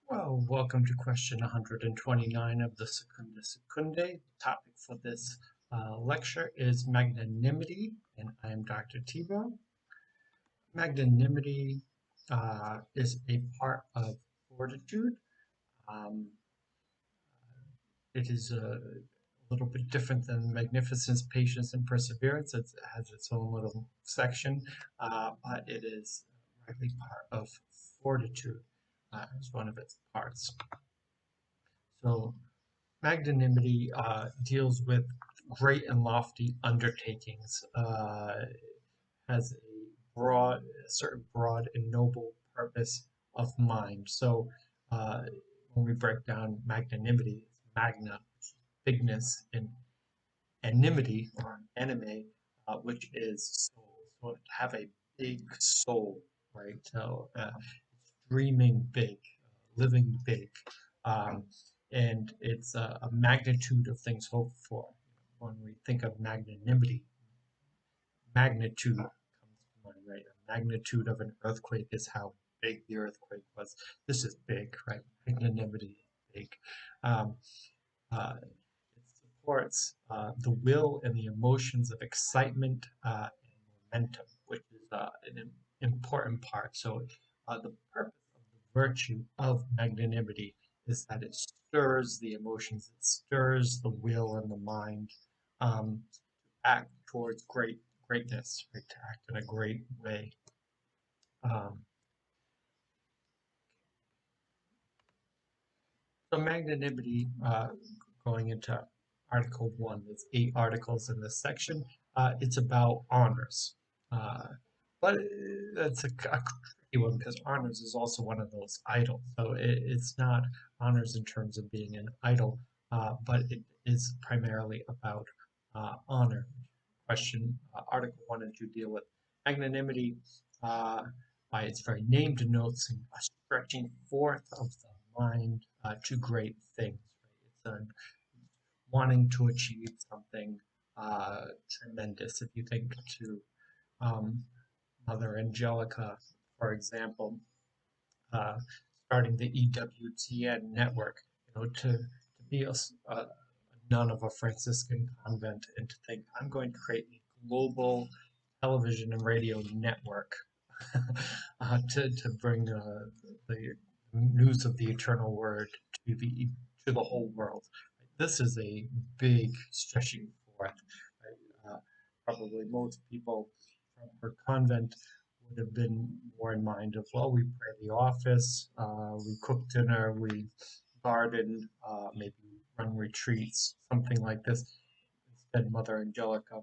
Well, welcome to question 129 of the Secunda Secundae. The topic for this lecture is magnanimity, and I am Dr. Thibault. Magnanimity is a part of fortitude. Um, it is a little bit different than magnificence, patience, and perseverance. It has its own little section, but it is rightly part of fortitude as one of its parts. So magnanimity deals with great and lofty undertakings, has a certain broad and noble purpose of mind. So when we break down magnanimity, it's magna, bigness, and animity or anime, which is soul. So to have a big soul, right? So dreaming big, living big, um, and it's a magnitude of things hoped for. When we think of magnanimity, magnitude comes to mind, right? A magnitude of an earthquake is how big the earthquake was. This is big, right? Magnanimity is big. Um, it supports the will and the emotions of excitement and momentum, which is an important part. So, the purpose of the virtue of magnanimity is that it stirs the emotions, it stirs the will and the mind to act towards greatness, right? To act in a great way. Um, So magnanimity, going into Article 1, there's 8 articles in this section. It's about honors. Uh, but that's a tricky one because honors is also one of those idols. So it's not honors in terms of being an idol, but it is primarily about honor. Article 1 and 2 deal with magnanimity. Uh, by its very name denotes a stretching forth of the mind to great things. Right? It's wanting to achieve something tremendous. If you think to um, Mother Angelica, for example, uh, starting the EWTN network, to be a nun of a Franciscan convent and to think, I'm going to create a global television and radio network to bring the news of the eternal word to the whole world. This is a big stretching forth. Right? Probably most people from her convent would have been more in mind of, well, we pray the office, we cook dinner, we garden, maybe run retreats, something like this. Instead, Mother Angelica,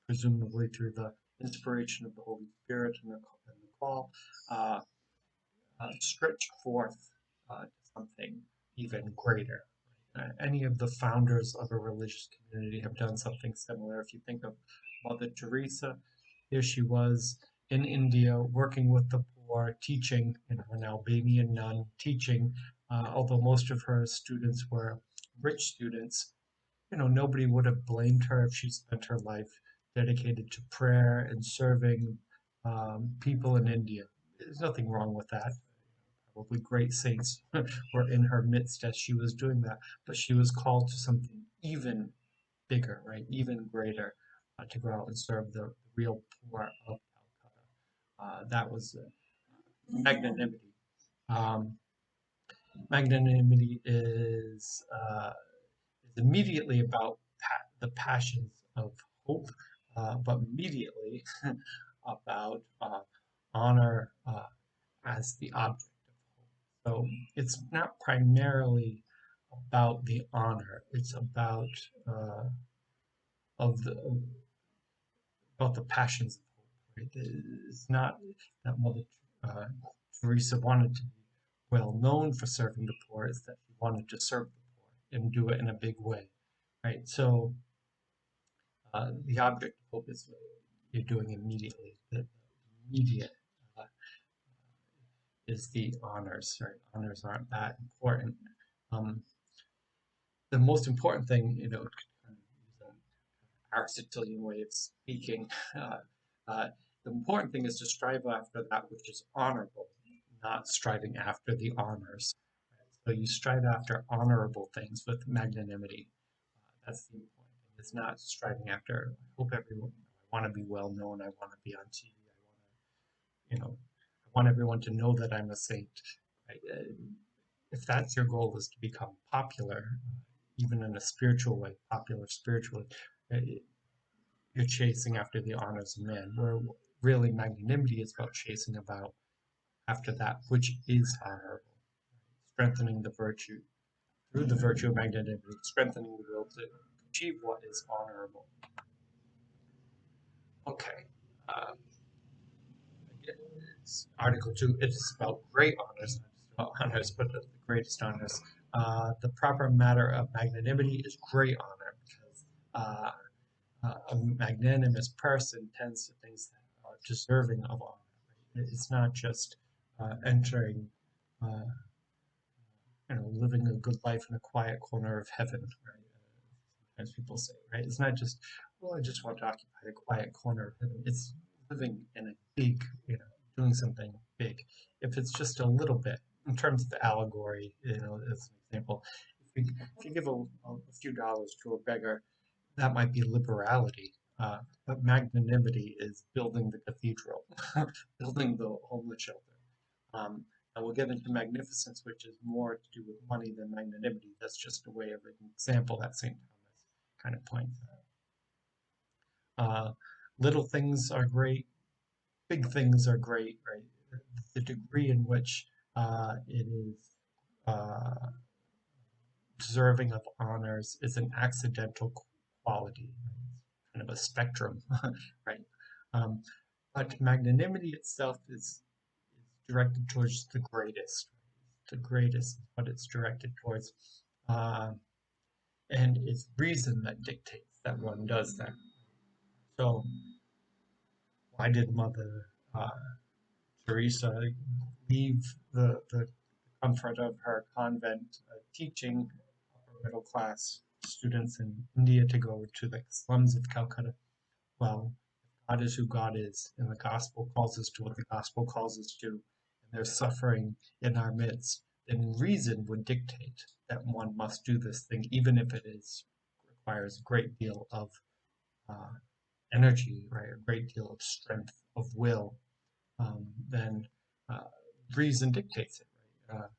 presumably through the inspiration of the Holy Spirit and the call, uh, stretch forth to something even greater. Any of the founders of a religious community have done something similar. If you think of Mother Teresa, here she was in India working with the poor, teaching, an Albanian nun, teaching, although most of her students were rich students. Nobody would have blamed her if she spent her life dedicated to prayer and serving people in India. There's nothing wrong with that. Probably great saints were in her midst as she was doing that, but she was called to something even bigger, right? Even greater, to go out and serve the real poor of Calcutta. That was magnanimity. Um, Magnanimity is immediately about the passions of hope, but immediately about honor as the object of hope. So it's not primarily about the honor; it's of the about the passions of hope. Right? It's not that Mother uh, Teresa wanted to be well known for serving the poor; it's that she wanted to serve the poor and do it in a big way. Right? So the object of hope is what you're doing immediately. The immediate uh, is the honors. Right? Honors aren't that important. Um, the most important thing, kind of use an Aristotelian way of speaking, uh, the important thing is to strive after that which is honorable, not striving after the honors. Right? So you strive after honorable things with magnanimity. That's the point. It's not striving after. I hope everyone. I want to be well known. I want to be on TV. I want everyone to know that I'm a saint. Right? If that's your goal, is to become popular, even in a spiritual way, popular spiritually, uh, you're chasing after the honors of man. Where really magnanimity is about chasing about after that which is honorable, strengthening the virtue through the virtue of magnanimity, strengthening the will to achieve what is honorable. Okay. Uh, Article 2, it is about great honors, not just about honors, but the greatest honors. The proper matter of magnanimity is great honor, because a magnanimous person tends to things that are deserving of honor. Right? It's not just entering, uh, living a good life in a quiet corner of heaven, right? As people say, right? It's not just, well, I just want to occupy a quiet corner of heaven. It's living in a big, doing something big. If it's just a little bit, in terms of the allegory, as an example, if you give a few dollars to a beggar, that might be liberality. But magnanimity is building the cathedral, building the homeless shelter. Um, and we'll get into magnificence, which is more to do with money than magnanimity. That's just a way of an example that St. Thomas kind of points out. Little things are great, big things are great, right? The degree in which it is uh, deserving of honors is an accidental quality, right? Kind of a spectrum, right? Um, but magnanimity itself is directed towards the greatest. The greatest is what it's directed towards. Uh, and it's reason that dictates that one does that. So, why did Mother Teresa leave the comfort of her convent teaching upper middle class students in India to go to the slums of Calcutta? Well, God is who God is, and the gospel calls us to what the gospel calls us to, and there's suffering in our midst, then reason would dictate that one must do this thing, even if requires a great deal of uh, energy, right? A great deal of strength of will. Then uh, reason dictates it, right?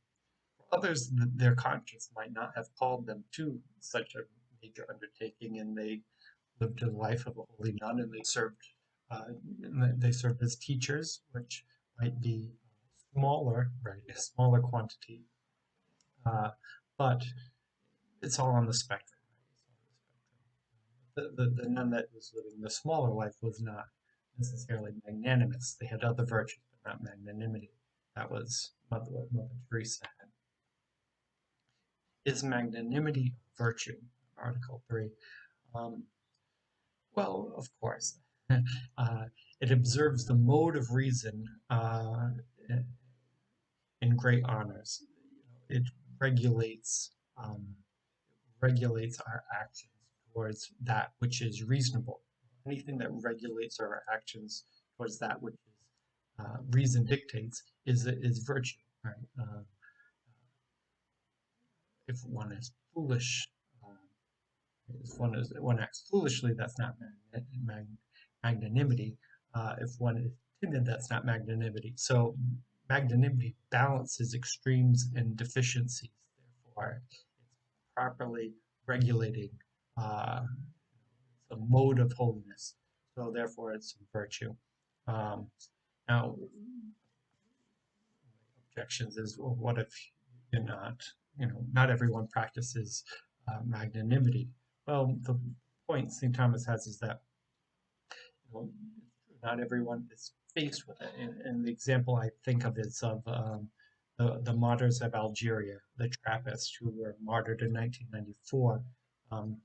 Others, their conscience might not have called them to such a major undertaking, and they lived a life of a holy nun, and uh, they served as teachers, which might be smaller, right, a smaller quantity, uh, but it's all on the spectrum. The nun that was living the smaller life was not necessarily magnanimous. They had other virtues, but not magnanimity. That was Mother Teresa had. Is magnanimity a virtue? Article 3. Um, well, of course. uh, it observes the mode of reason in great honors. It regulates um, regulates our actions towards that which is reasonable. Anything that regulates our actions towards that which is reason dictates is virtue. Right? If one is foolish, if one acts foolishly, that's not magnanimity. If one is timid, that's not magnanimity. So magnanimity balances extremes and deficiencies. Therefore, it's properly regulating uh, the mode of holiness. So therefore, it's virtue. Um, Now, objections is, well, what if you're not, not everyone practices magnanimity? Well, the point St. Thomas has is that not everyone is faced with it. And the example I think of is of the martyrs of Algeria, the Trappists who were martyred in 1994. Um,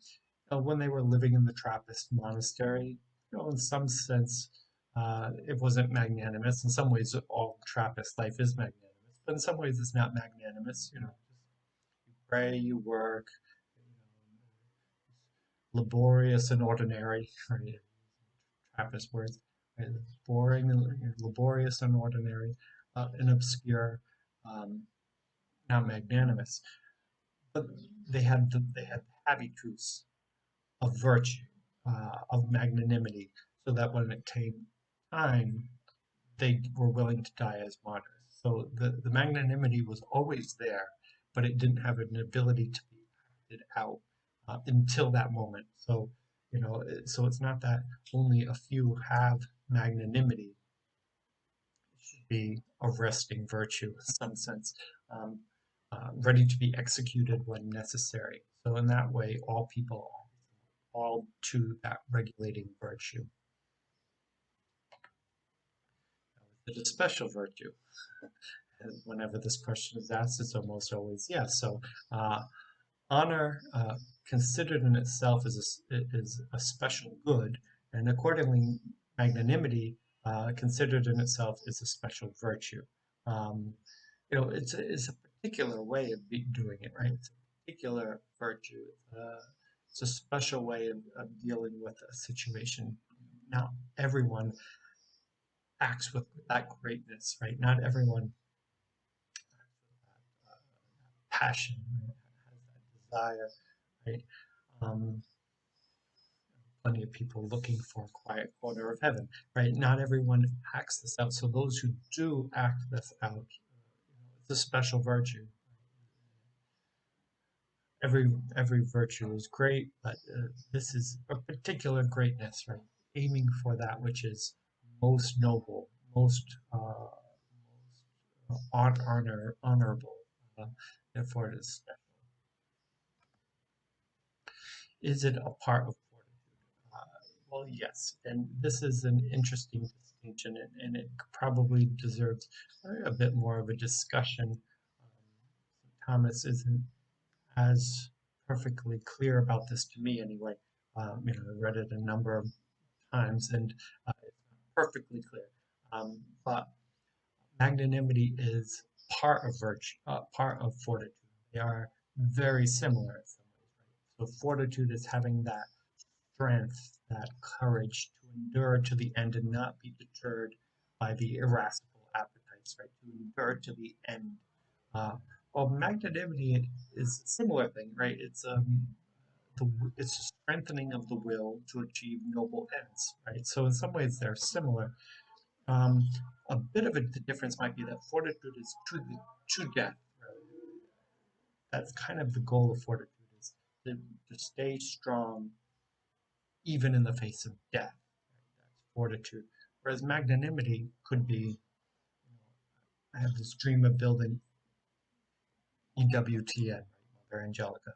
when they were living in the Trappist monastery, in some sense, it wasn't magnanimous. In some ways, all Trappist life is magnanimous, but in some ways, it's not magnanimous. You pray, you work, laborious and ordinary, right? Trappist words, right? Boring and laborious and ordinary. an obscure, not magnanimous, but they had habitus of virtue, of magnanimity, so that when it came time, they were willing to die as martyrs. So the magnanimity was always there, but it didn't have an ability to be acted out until that moment. So, so it's not that only a few have magnanimity. It should be a resting virtue in some sense, um, ready to be executed when necessary. So in that way, all people are all to that regulating virtue. It is special virtue. And whenever this question is asked, it's almost always yes. So honor, considered in itself, is a special good, and accordingly, magnanimity, considered in itself, is a special virtue. Um, it's a particular way of doing it, right? It's a particular virtue. It's a special way of dealing with a situation. Not everyone acts with that greatness, right? Not everyone passion, right? Has that desire, right? Um, Plenty of people looking for a quiet corner of heaven, right? Not everyone acts this out. So those who do act this out, it's a special virtue. Every virtue is great, but this is a particular greatness, right? Aiming for that which is most noble, most honorable. Uh, Therefore, it is special. Is it a part of fortitude? Well, yes, and this is an interesting distinction, and it probably deserves a bit more of a discussion. Thomas isn't as perfectly clear about this to me, anyway. I read it a number of times, and it's not perfectly clear. But magnanimity is part of virtue, part of fortitude. They are very similar in some ways, right? So fortitude is having that strength, that courage to endure to the end and not be deterred by the irascible appetites, right? To endure to the end. Uh, well, magnanimity is a similar thing, right? It's a strengthening of the will to achieve noble ends, right? So in some ways they're similar. Um, a bit of the difference might be that fortitude is to death. Right? That's kind of the goal of fortitude, is to stay strong even in the face of death. That's fortitude. Whereas magnanimity could be, I have this dream of building EWTN, right, Mother Angelica.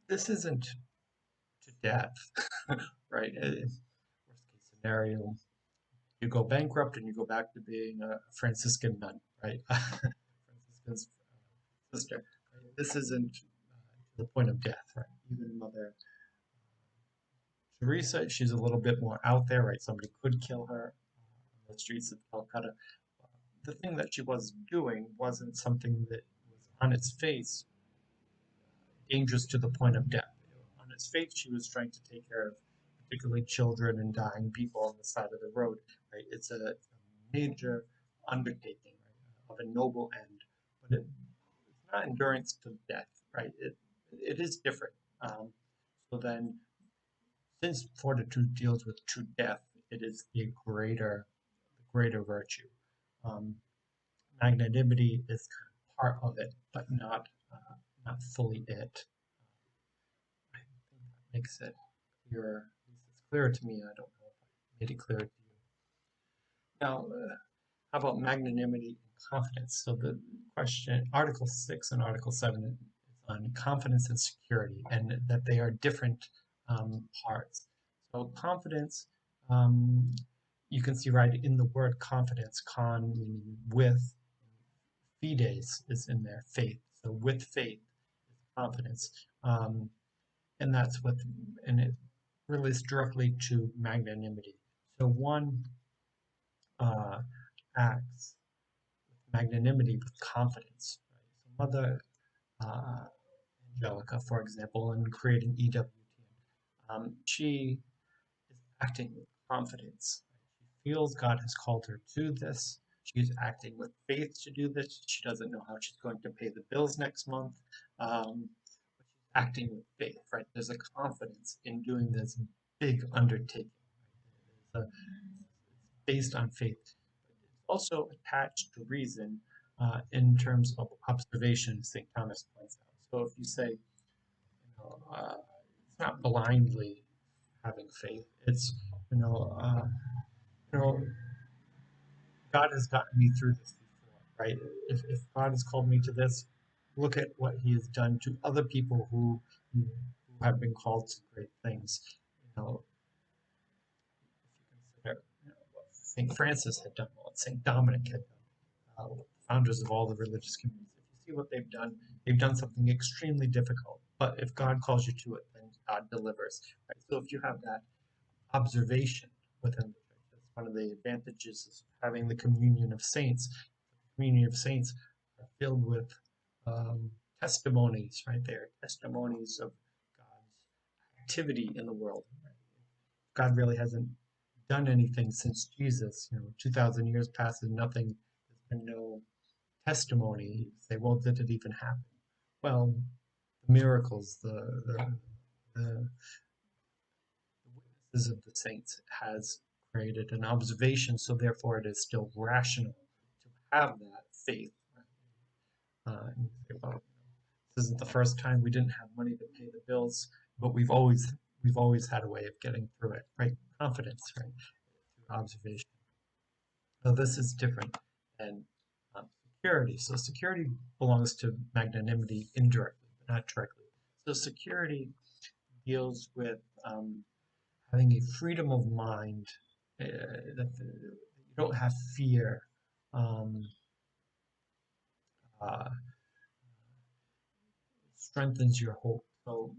This isn't to death, right? Worst case scenario, you go bankrupt and you go back to being a Franciscan nun, right? Franciscan's sister. Right? This isn't to the point of death, right? Even Mother Teresa, she's a little bit more out there, right? Somebody could kill her on the streets of Calcutta. The thing that she was doing wasn't something that was on its face dangerous to the point of death. On its face, she was trying to take care of particularly children and dying people on the side of the road. Right? It's a major undertaking, right, of a noble end, but it's not endurance to death. Right? It is different. So then, since fortitude deals with to death, it is the greater virtue. Um, Magnanimity is kind of part of it, but not fully it. I think that makes it clearer. At least it's clearer to me. I don't know if I made it clear to you. Now, how about magnanimity and confidence? So the question, Article 6 and Article 7 is on confidence and security, and that they are different parts. So confidence, um, you can see right in the word confidence, con meaning with, fides is in there, faith. So with faith is confidence. And that's what, and it relates directly to magnanimity. So one uh, acts with magnanimity with confidence. Right? So Mother uh, Angelica, for example, in creating EWTN, she is acting with confidence. Right? She feels God has called her to this. She's acting with faith to do this. She doesn't know how she's going to pay the bills next month. But she's acting with faith, right? There's a confidence in doing this big undertaking. Right? It's based on faith. It's also attached to reason in terms of observation, St. Thomas points out. So if you say, it's not blindly having faith. It's, you know, uh, you know, God has gotten me through this before, right? If God has called me to this, look at what He has done to other people who have been called to great things. You know, if you consider what Saint Francis had done, what Saint Dominic had done, founders of all the religious communities. If you see what they've done something extremely difficult. But if God calls you to it, then God delivers. Right? So if you have that observation within the church. That's one of the advantages of having the communion of saints. The communion of saints are filled with testimonies, right there, testimonies of God's activity in the world. Right? God really hasn't done anything since Jesus. 2,000 years past and nothing. There's been no testimony. You say, well, did it even happen? Well, the miracles, the witnesses of the saints has created an observation, so therefore it is still rational to have that faith. And you say, well, this isn't the first time we didn't have money to pay the bills, but we've always had a way of getting through it, right? Confidence, right? Through observation. So this is different than security. So security belongs to magnanimity indirectly, but not directly. So security deals with having a freedom of mind, that you don't have fear, um, uh, strengthens your hope. So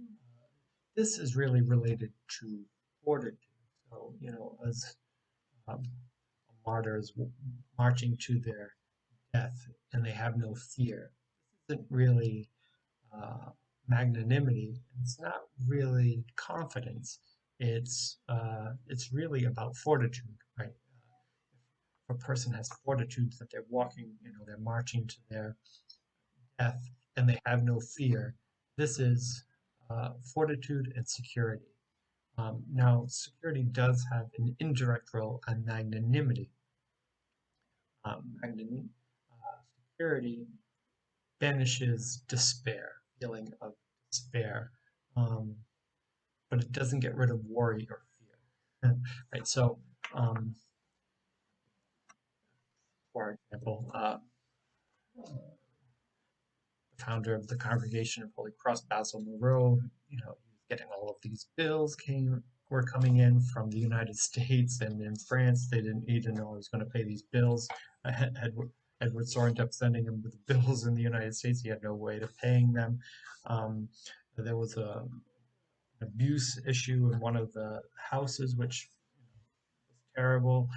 this is really related to fortitude. So as um, martyrs marching to their death and they have no fear. This isn't really magnanimity. It's not really confidence. It's really about fortitude, right? If a person has fortitude that they're walking, they're marching to their death and they have no fear. This is fortitude and security. Now, security does have an indirect role on magnanimity. Security banishes despair, feeling of despair, um, but it doesn't get rid of worry or fear. Right. So, for example, the founder of the Congregation of Holy Cross, Basil Moreau, he was getting all of these bills were coming in from the United States and in France. They didn't even know I was going to pay these bills. Edward Soren kept sending him with bills in the United States. He had no way of paying them. Um, there was an abuse issue in one of the houses, which was terrible.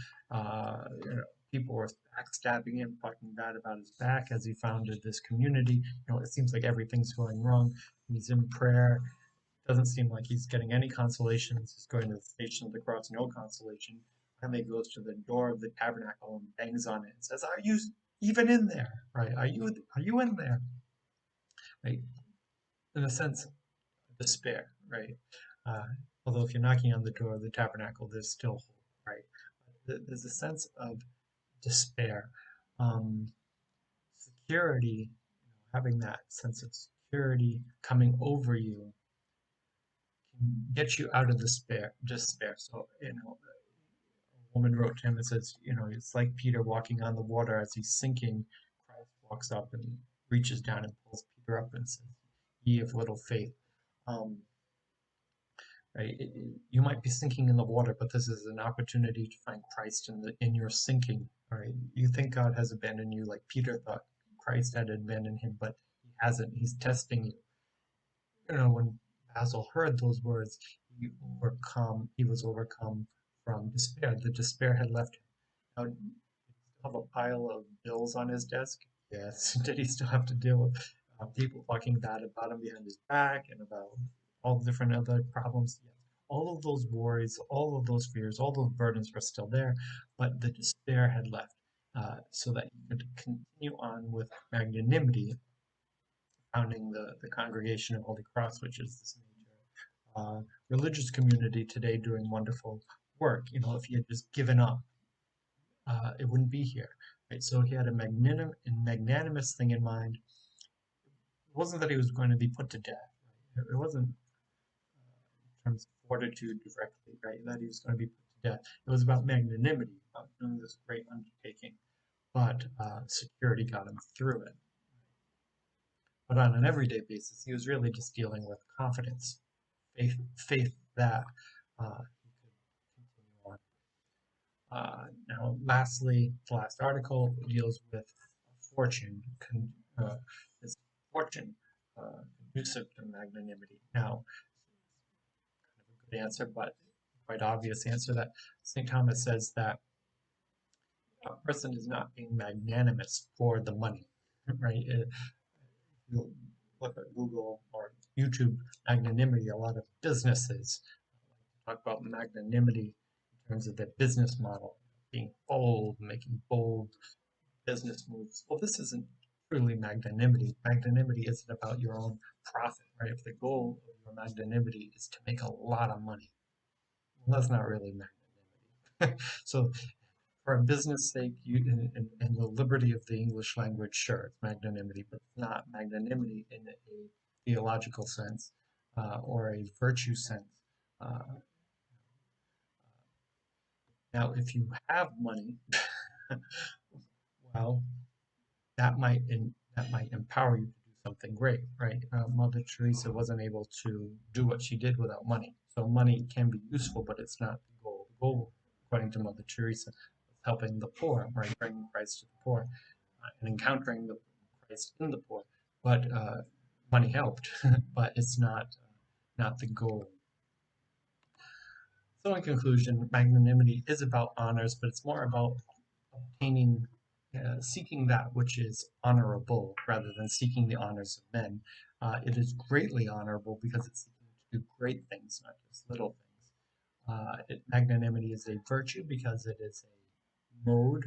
People were backstabbing him, talking bad about his back as he founded this community. It seems like everything's going wrong. He's in prayer. Doesn't seem like he's getting any consolation. He's going to the Station of the Cross, no consolation. Finally goes to the door of the tabernacle and bangs on it and says, "Are you even in there? Right? Are you in there?" Right? In a sense, despair. Right? Uh, Although if you're knocking on the door of the tabernacle, there's still hope. Right? There's a sense of despair. Security, having that sense of security coming over you can get you out of despair. So, a woman wrote to him and says, it's like Peter walking on the water as he's sinking. Christ walks up and reaches down and pulls Peter up and says, "Ye of little faith." Um, right? You might be sinking in the water, but this is an opportunity to find Christ in your sinking. Right? You think God has abandoned you, like Peter thought Christ had abandoned him, but he hasn't. He's testing you. When Basil heard those words, he was overcome from despair. The despair had left him. Now, did he still have a pile of bills on his desk? Yes. Did he still have to deal with people talking bad about him behind his back and about all the different other problems? Yes. All of those worries, all of those fears, all those burdens were still there, but the despair had left. so that he could continue on with magnanimity, founding the Congregation of Holy Cross, which is this major religious community today doing wonderful work. You know, if he had just given up, it wouldn't be here. Right? So he had a magnanimous thing in mind. It wasn't that he was going to be put to death. Right? It wasn't in terms of fortitude directly, right? That he was going to be put to death. It was about magnanimity, about doing this great undertaking. But security got him through it. But on an everyday basis, he was really just dealing with confidence, faith that he could continue on. Now, lastly, the last article deals with fortune, is fortune conducive to magnanimity. Now, kind of a good answer, but quite obvious answer that St. Thomas says that a person is not being magnanimous for the money, right? You look at Google or YouTube magnanimity, a lot of businesses talk about magnanimity in terms of their business model, being bold, making bold business moves. Well, this isn't truly magnanimity. Magnanimity isn't about your own profit, right? If the goal of your magnanimity is to make a lot of money, well, that's not really magnanimity. So, for a business sake, in the liberty of the English language, sure, it's magnanimity, but it's not magnanimity in a theological sense or a virtue sense. Uh, Now, if you have money, well, that might empower you to do something great, right? Mother Teresa wasn't able to do what she did without money. So money can be useful, but it's not the goal. The goal, according to Mother Teresa, was helping the poor, right? Bringing Christ to the poor and encountering the Christ in the poor. But money helped, but it's not the goal. So, in conclusion, magnanimity is about honors, but it's more about obtaining, seeking that which is honorable rather than seeking the honors of men. It is greatly honorable because it's seeking to do great things, not just little things. Magnanimity is a virtue because it is a mode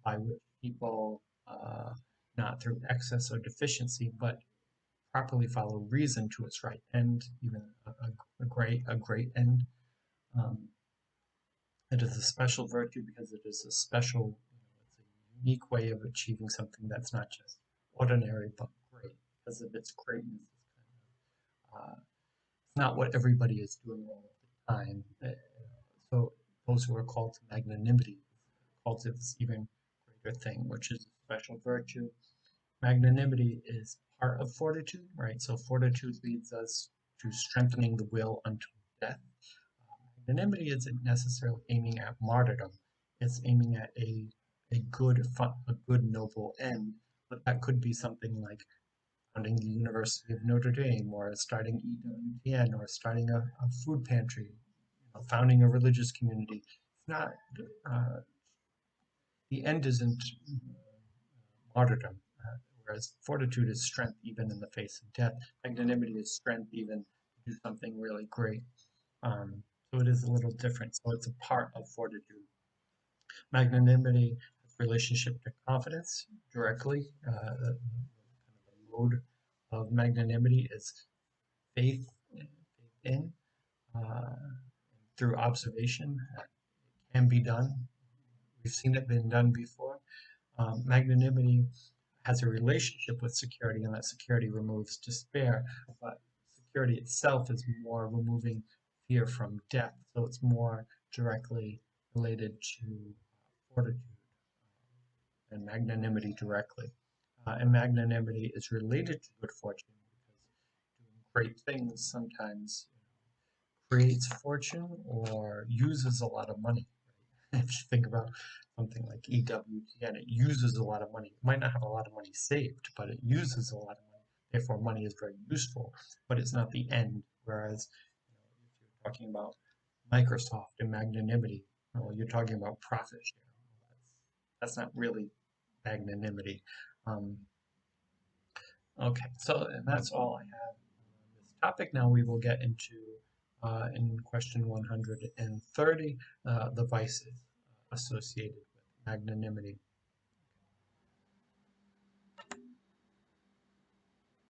by which people, not through excess or deficiency, but properly follow reason to its right end, even a great end. Um, it is a special virtue because it is a special, it's a unique way of achieving something that's not just ordinary but great because of its greatness. It's not what everybody is doing all the time. So those who are called to magnanimity called to this even greater thing, which is a special virtue. Magnanimity is part of fortitude, right? So fortitude leads us to strengthening the will unto death. Magnanimity isn't necessarily aiming at martyrdom. It's aiming at a good noble end. But that could be something like founding the University of Notre Dame, or starting EWTN, or starting a food pantry, founding a religious community. It's not the end isn't martyrdom, whereas fortitude is strength even in the face of death. Magnanimity is strength even to do something really great. So it is a little different. So it's a part of fortitude. Magnanimity has relationship to confidence directly. The mode of magnanimity is faith, in uh, through observation. It can be done. We've seen it been done before. Magnanimity has a relationship with security, and that security removes despair. But security itself is more removing fear from death, so it's more directly related to fortitude and magnanimity directly. And magnanimity is related to good fortune because doing great things sometimes creates fortune or uses a lot of money. If you think about something like EWTN, it uses a lot of money. It might not have a lot of money saved, but it uses a lot of money. Therefore, money is very useful, but it's not the end. Whereas, if you're talking about Microsoft and magnanimity, well, you're talking about profit share. That's not really magnanimity. Um, okay, so and that's all I have on this topic. Now we will get into, in question 130, the vices associated with magnanimity.